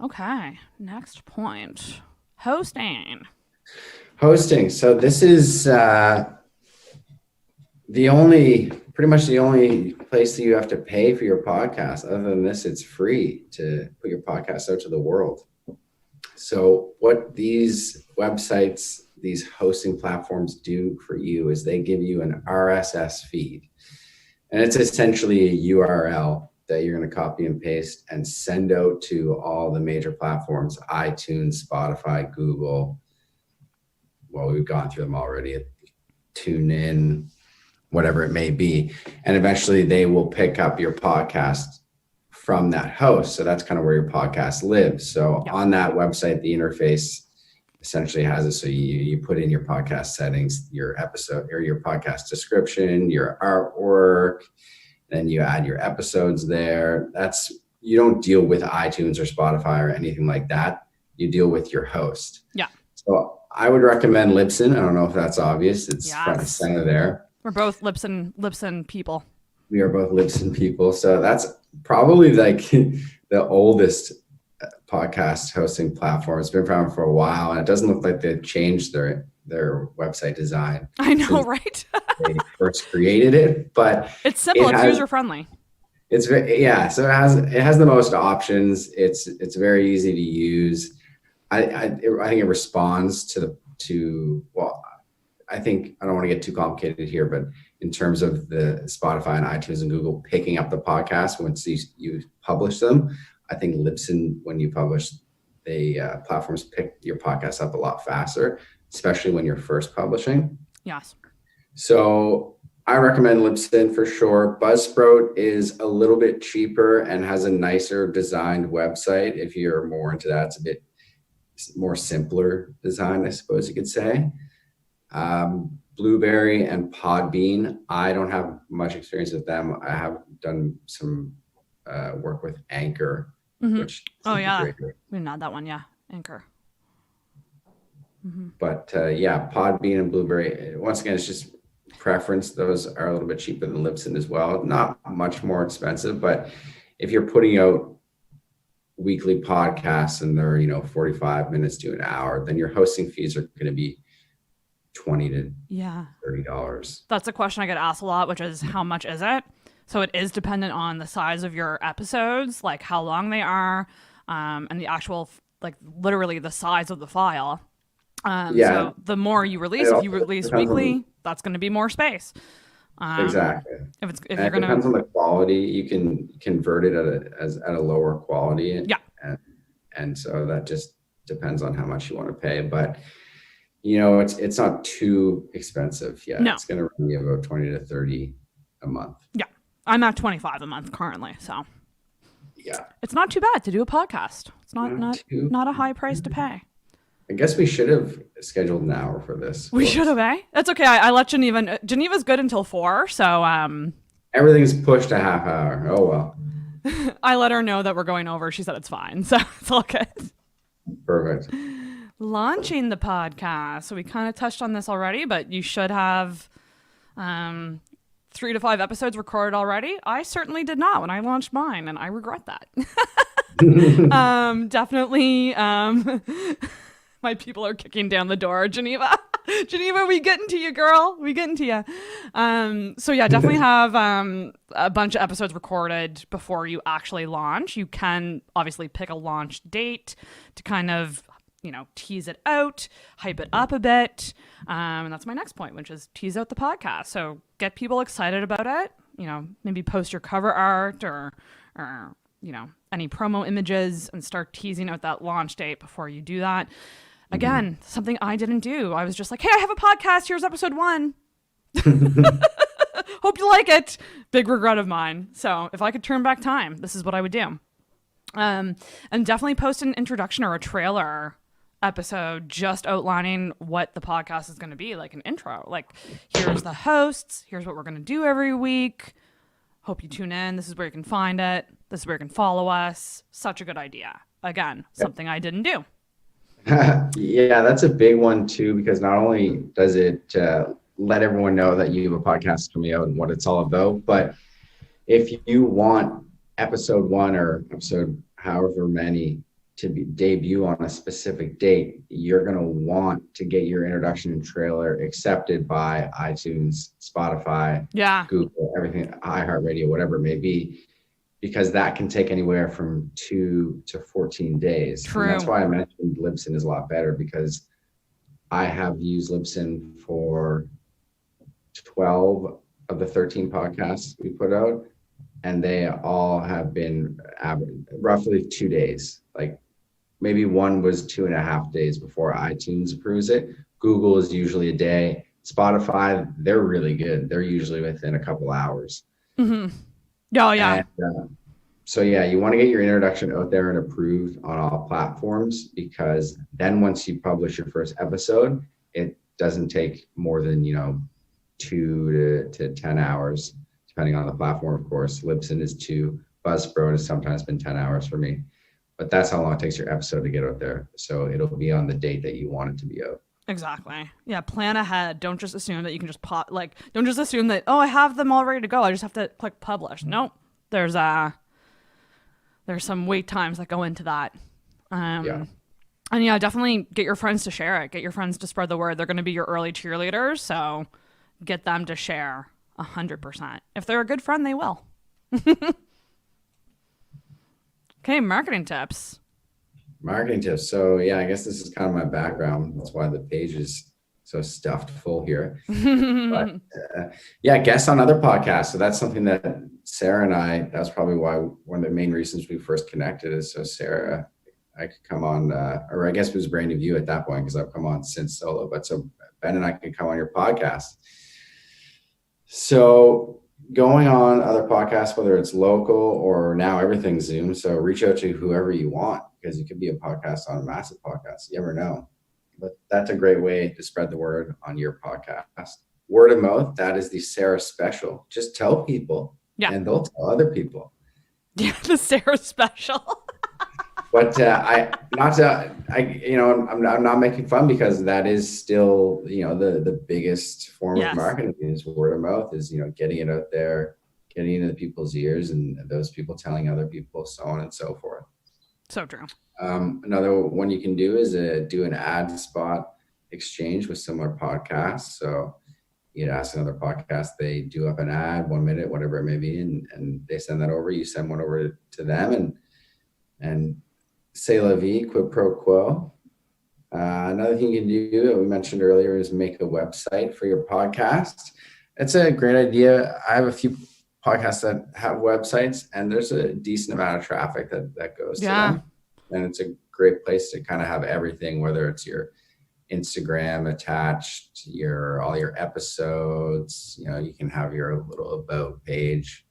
Okay. Next point. Hosting. So this is pretty much the only place that you have to pay for your podcast. Other than this, it's free to put your podcast out to the world. So what these websites, these hosting platforms do for you is they give you an RSS feed. And it's essentially a URL that you're going to copy and paste and send out to all the major platforms, iTunes, Spotify, Google. Well, we've gone through them already. TuneIn, whatever it may be. And eventually they will pick up your podcast from that host. So that's kind of where your podcast lives. So on that website, the interface essentially has it. So you put in your podcast settings, your episode or your podcast description, your artwork, then you add your episodes there. You don't deal with iTunes or Spotify or anything like that. You deal with your host. Yeah. So I would recommend Libsyn. I don't know if that's obvious. It's front and center there. We're both Libsyn people. We are both Libsyn people. So that's probably like the oldest podcast hosting platform. It's been around for a while, and it doesn't look like they've changed their website design. I know, right? They first created it, but it's simple. It's user friendly. It's So it has the most options. It's very easy to use. I think it responds to well, I think I don't want to get too complicated here, but in terms of the Spotify and iTunes and Google picking up the podcast once you publish them, I think Libsyn, when you publish, the platforms pick your podcast up a lot faster, especially when you're first publishing. Yes. So I recommend Libsyn for sure. Buzzsprout is a little bit cheaper and has a nicer designed website. If you're more into that, it's a bit more simpler design, I suppose you could say. Blueberry and Podbean, I don't have much experience with them. I have done some work with Anchor, which we didn't add that one. Yeah, Anchor. But Podbean and Blueberry, once again, it's just preference. Those are a little bit cheaper than Libsyn as well. Not much more expensive, but if you're putting out weekly podcasts and they're 45 minutes to an hour, then your hosting fees are going to be $20 to $30. That's a question I get asked a lot, which is how much is it? So it is dependent on the size of your episodes, like how long they are, and the actual literally the size of the file. So the more you release, if you release weekly, that's going to be more space. Exactly. If you're it depends on the quality. You can convert it at a lower quality. And so that just depends on how much you want to pay. But it's not too expensive. Yeah, no. It's going to run you about $20 to $30 a month. Yeah, I'm at $25 a month currently. So yeah, it's not too bad to do a podcast. It's not a high price to pay. I guess we should have scheduled an hour for this. We should have, eh? That's okay. I let Geneva. Geneva's good until 4, so everything's pushed a half hour. Oh well. I let her know that we're going over. She said it's fine, so it's all good. Perfect. Launching the podcast. So we kind of touched on this already, but you should have 3 to 5 episodes recorded already. I certainly did not when I launched mine, and I regret that. Definitely. My people are kicking down the door. Geneva, we getting to you, girl. We getting to you. So yeah, definitely have a bunch of episodes recorded before you actually launch. You can obviously pick a launch date to kind of, tease it out, hype it up a bit. And that's my next point, which is tease out the podcast. So get people excited about it. Maybe post your cover art or any promo images and start teasing out that launch date before you do that. Again, something I didn't do. I was just like, hey, I have a podcast. Here's episode 1. Hope you like it. Big regret of mine. So if I could turn back time, this is what I would do. And definitely post an introduction or a trailer episode just outlining what the podcast is going to be, like an intro. Like, here's the hosts. Here's what we're going to do every week. Hope you tune in. This is where you can find it. This is where you can follow us. Such a good idea. Again, something I didn't do. Yeah, that's a big one too, because not only does it let everyone know that you have a podcast coming out and what it's all about, but if you want episode 1 or episode however many to debut on a specific date, you're going to want to get your introduction and trailer accepted by iTunes, Spotify, Google, everything, iHeartRadio, whatever it may be, because that can take anywhere from 2 to 14 days. True. And that's why I mentioned Libsyn is a lot better, because I have used Libsyn for 12 of the 13 podcasts we put out. and they all have been roughly 2 days. Like maybe one was 2.5 days before iTunes approves it. Google is usually a day. Spotify, they're really good. They're usually within a couple hours. Mm-hmm. Oh, yeah. And so yeah, you want to get your introduction out there and approved on all platforms, because then once you publish your first episode, it doesn't take more than 2 to 10 hours, depending on the platform, of course. Libsyn is 2. Buzzsprout has sometimes been 10 hours for me, but that's how long it takes your episode to get out there. So it'll be on the date that you want it to be out. Exactly. Yeah, plan ahead. Don't just assume that you can just don't just assume that, oh, I have them all ready to go, I just have to click publish. Nope. There's some wait times that go into that. And yeah, definitely get your friends to share it. Get your friends to spread the word. They're going to be your early cheerleaders, so get them to share 100%. If they're a good friend, they will. Okay, marketing tips. So yeah, I guess this is kind of my background. That's why the page is so stuffed full here. But yeah, guests on other podcasts. So that's something that Sarah and I, that's probably why one of the main reasons we first connected is so Sarah, I could come on, or I guess it was brand new view at that point because I've come on since solo, but so Ben and I could come on your podcast. So going on other podcasts, whether it's local or now everything's Zoom. So reach out to whoever you want, because it could be a podcast on a massive podcast. You never know. But that's a great way to spread the word on your podcast. Word of mouth, that is the Sarah special. Just tell people, and they'll tell other people. Yeah, the Sarah special. But I'm not making fun, because that is still, the biggest form of marketing is word of mouth, is, getting it out there, getting into people's ears, and those people telling other people, so on and so forth. So true. Another one you can do is do an ad spot exchange with similar podcasts. So you'd ask another podcast, they do up an ad, 1 minute, whatever it may be, and they send that over. You send one over to them, and c'est la vie, quid pro quo. Another thing you can do that we mentioned earlier is make a website for your podcast. It's a great idea. I have a few podcasts that have websites, and there's a decent amount of traffic that goes to them. And it's a great place to kind of have everything, whether it's your Instagram attached, all your episodes. You can have your little about page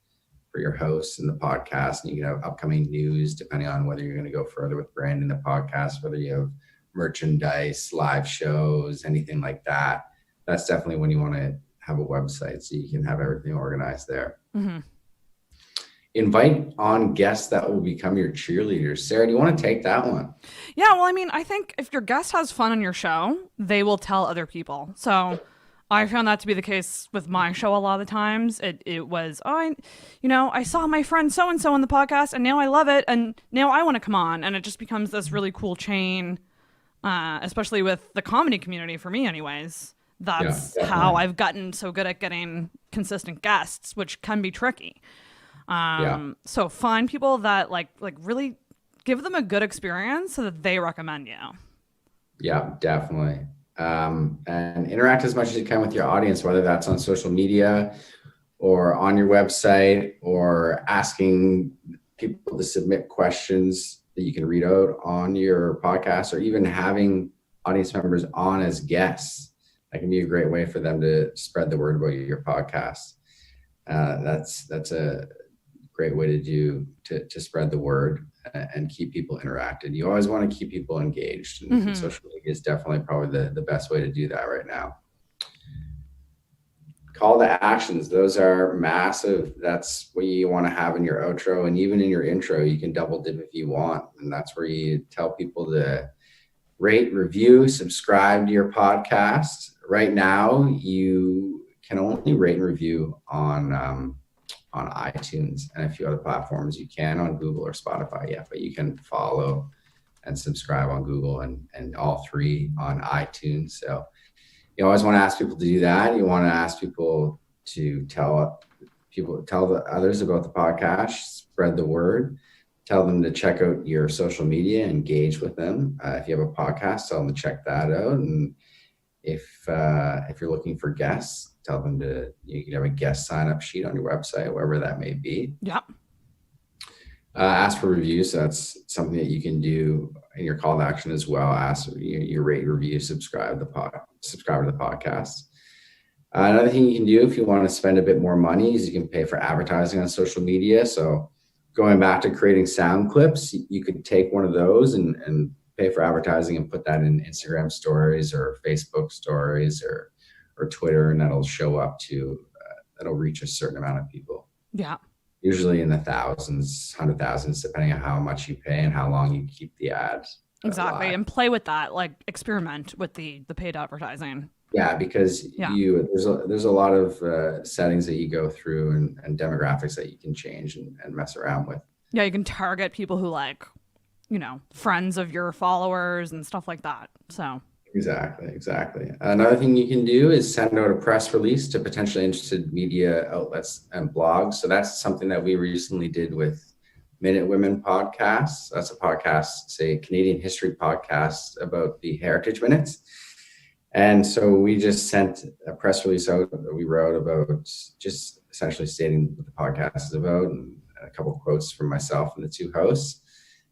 for your hosts in the podcast, and you can have upcoming news depending on whether you're going to go further with branding the podcast, whether you have merchandise, live shows, anything like that. That's definitely when you want to have a website, so you can have everything organized there. Mm-hmm. Invite on guests that will become your cheerleaders. Sarah, do you want to take that one? Yeah, well, I mean, I think if your guest has fun on your show, they will tell other people. So I found that to be the case with my show a lot of the times. It was, I saw my friend so-and-so on the podcast, and now I love it, and now I want to come on. And it just becomes this really cool chain, especially with the comedy community, for me anyways. That's how I've gotten so good at getting consistent guests, which can be tricky. So find people that like really give them a good experience so that they recommend you. Yeah, definitely. And interact as much as you can with your audience, whether that's on social media or on your website, or asking people to submit questions that you can read out on your podcast, or even having audience members on as guests. That can be a great way for them to spread the word about your podcast. That's a great way to spread the word and keep people interacted. You always want to keep people engaged, and social media is definitely probably the best way to do that right now. Call to actions, those are massive. That's what you want to have in your outro, and even in your intro, you can double dip if you want. And that's where you tell people to rate, review, subscribe to your podcast. Right now, you can only rate and review on iTunes and a few other platforms. You can on Google or Spotify, but you can follow and subscribe on Google and all three on iTunes. So you always want to ask people to do that. You want to ask people to tell the others about the podcast, spread the word, tell them to check out your social media, engage with them. If you have a podcast, tell them to check that out. And If you're looking for guests, tell them you can have a guest sign up sheet on your website, wherever that may be. Yep. Ask for reviews. So that's something that you can do in your call to action as well. Ask you rate, review, subscribe to the podcast. Another thing you can do if you want to spend a bit more money is you can pay for advertising on social media. So going back to creating sound clips, you could take one of those and pay for advertising and put that in Instagram stories or Facebook stories or Twitter, and that'll show up that'll reach a certain amount of people. Yeah. Usually in the thousands, 100,000s, depending on how much you pay and how long you keep the ad. Exactly. live. And play with that, like experiment with the paid advertising. Yeah, because there's a lot of settings that you go through and demographics that you can change and mess around with. Yeah, you can target people who like, friends of your followers and stuff like that. So Exactly. Another thing you can do is send out a press release to potentially interested media outlets and blogs. So that's something that we recently did with Minute Women Podcasts. That's a podcast, say Canadian history podcast about the Heritage Minutes. And so we just sent a press release out that we wrote about just essentially stating what the podcast is about and a couple of quotes from myself and the two hosts,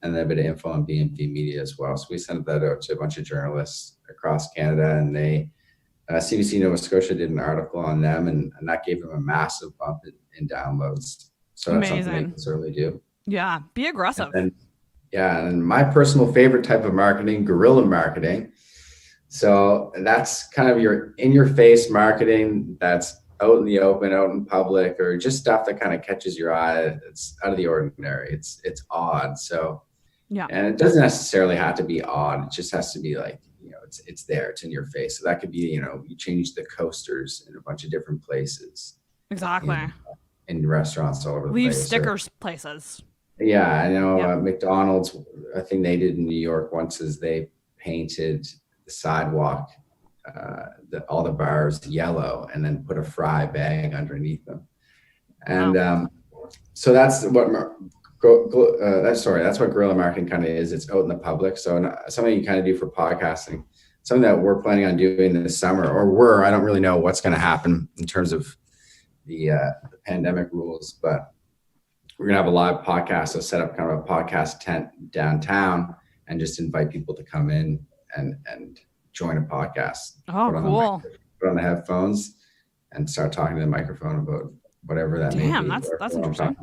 and then a bit of info on BNV Media as well. So we sent that out to a bunch of journalists across Canada, and CBC Nova Scotia did an article on them, and that gave them a massive bump in downloads. So that's amazing. something they can certainly do. Yeah, be aggressive. And my personal favorite type of marketing, guerrilla marketing. So that's kind of your in-your-face marketing that's out in the open, out in public, or just stuff that kind of catches your eye. It's out of the ordinary. It's odd. So, yeah. And it doesn't necessarily have to be odd. It just has to be like, it's there. It's in your face. So that could be, you change the coasters in a bunch of different places. Exactly. In restaurants all over the place. Leave stickers places. Yeah, I know. McDonald's, a thing they did in New York once is they painted the sidewalk, all the bars yellow, and then put a fry bag underneath them. And so that's what that's what guerrilla marketing kind of is. It's out in the public. So something you kind of do for podcasting, something that we're planning on doing this summer, I don't really know what's going to happen in terms of the pandemic rules, but we're going to have a live podcast. So set up kind of a podcast tent downtown and just invite people to come in and join a podcast. Oh, cool. Put on the headphones and start talking to the microphone about whatever that may be. Damn, that's interesting.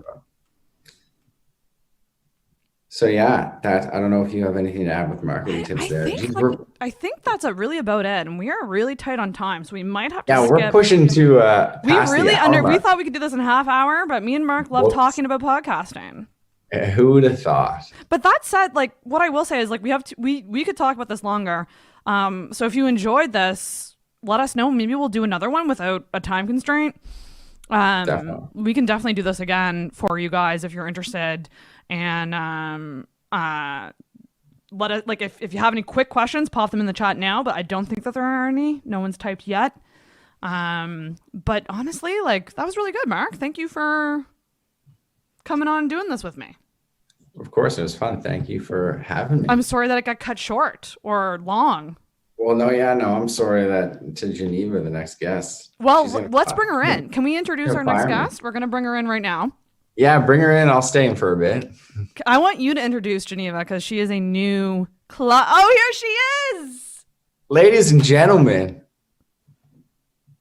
So yeah, I don't know if you have anything to add with marketing tips there. I think that's really about it, and we are really tight on time, so we might have to skip. We're pushing to we thought we could do this in a half hour, but me and Mark love talking about podcasting. Who would have thought? But that said, like, what I will say is, like, we could talk about this longer. So if you enjoyed this, let us know. Maybe we'll do another one without a time constraint. We can definitely do this again for you guys if you're interested. And let us, like, if you have any quick questions, pop them in the chat now. But I don't think that there are any. No one's typed yet. But honestly, like, that was really good, Mark. Thank you for coming on and doing this with me. Of course, it was fun. Thank you for having me. I'm sorry that it got cut short or long. Well, I'm sorry that to Geneva, the next guest. Well, let's bring her in. Can we introduce our next guest? We're going to bring her in right now. Yeah, bring her in. I'll stay in for a bit. I want you to introduce Geneva because she is a new Oh, here she is. Ladies and gentlemen,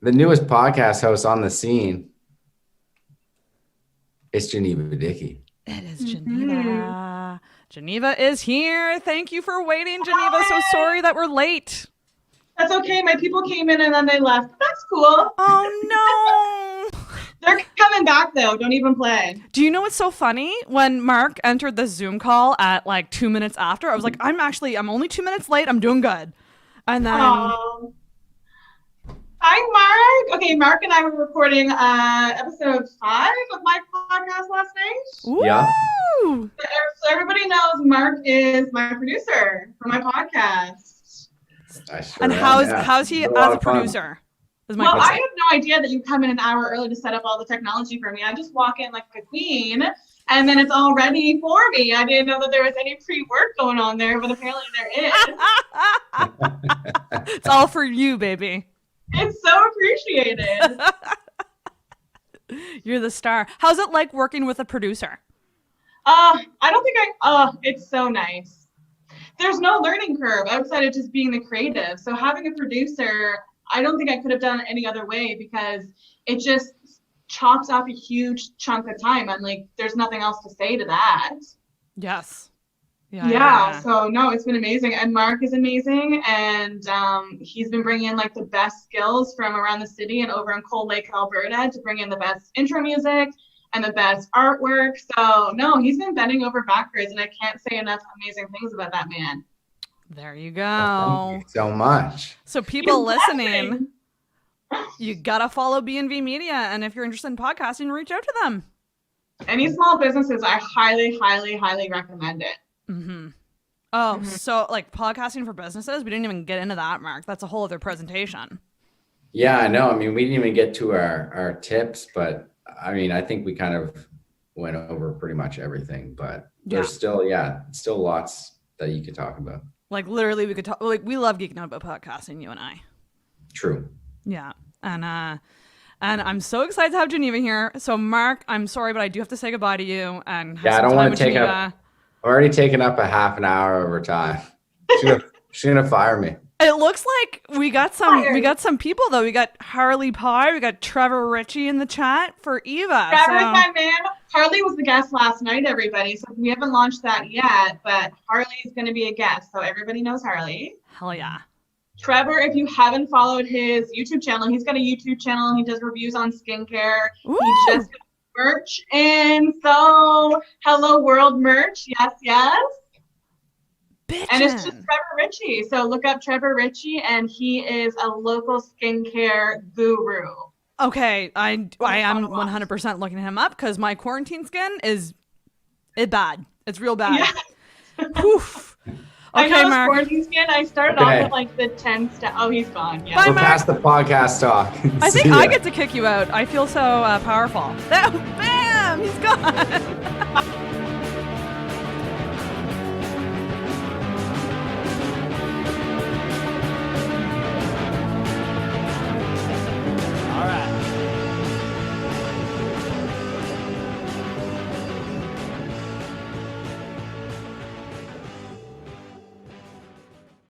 the newest podcast host on the scene. It's Geneva Dickey. It is Geneva. Geneva is here. Thank you for waiting, Geneva. So sorry that we're late. That's okay. My people came in and then they left. That's cool. Oh, no. They're coming back, though. Don't even play. Do you know what's so funny? When Mark entered the Zoom call at like 2 minutes after, I was like, I'm only 2 minutes late. I'm doing good. And then... Oh. Hi, Mark. Okay, Mark and I were recording episode 5 of my podcast last night. Woo! Yeah. So everybody knows Mark is my producer for my podcast. And how's he as a producer? Well, I had no idea that you come in an hour early to set up all the technology for me. I just walk in like a queen, and then it's all ready for me. I didn't know that there was any pre-work going on there, but apparently there is. It's all for you, baby. It's so appreciated. You're the star. How's it like working with a producer? I don't think it's so nice. There's no learning curve outside of just being the creative. So having a producer, I don't think I could have done it any other way because it just chops off a huge chunk of time. And like, there's nothing else to say to that. Yes. Yeah. So no, it's been amazing. And Mark is amazing. And he's been bringing in like the best skills from around the city and over in Cold Lake, Alberta to bring in the best intro music and the best artwork. So no, he's been bending over backwards, and I can't say enough amazing things about that man. There you go. Thank you so much. So people listening, you gotta follow BNV Media, and if you're interested in podcasting, reach out to them. Any small businesses, I highly, highly, highly recommend it. Mm-hmm. Oh, so like podcasting for businesses, we didn't even get into that, Mark. That's a whole other presentation. Yeah, I know. I mean, we didn't even get to our tips, but I mean, I think we kind of went over pretty much everything, but there's still lots that you could talk about. Like literally we could talk, like we love geeking out about podcasting, you and I. True. Yeah. And I'm so excited to have Geneva here. So Mark, I'm sorry, but I do have to say goodbye to you and have I some don't time want with to take Geneva. up, I've already taken up a half an hour over time. She's gonna fire me. It looks like we got some people though. We got Harley Pye, we got Trevor Ritchie in the chat for Eva. Trevor's my man. Harley was the guest last night, everybody. So we haven't launched that yet, but Harley's going to be a guest. So everybody knows Harley. Hell yeah. Trevor, if you haven't followed his YouTube channel, he's got a YouTube channel. He does reviews on skincare. Ooh. He just got merch. And so, Hello World merch. Yes, yes. Bitchin'. And it's just Trevor Ritchie. So look up Trevor Ritchie, and he is a local skincare guru. Okay, I am 100% looking him up because my quarantine skin is bad. It's real bad. Yeah. Oof. I Okay, know Mark. quarantine skin. I started off with like the 10 step. Oh, he's gone. Yeah. Bye, We'll Mark. pass the podcast talk. I think See ya. I get to kick you out. I feel so powerful. Bam! He's gone.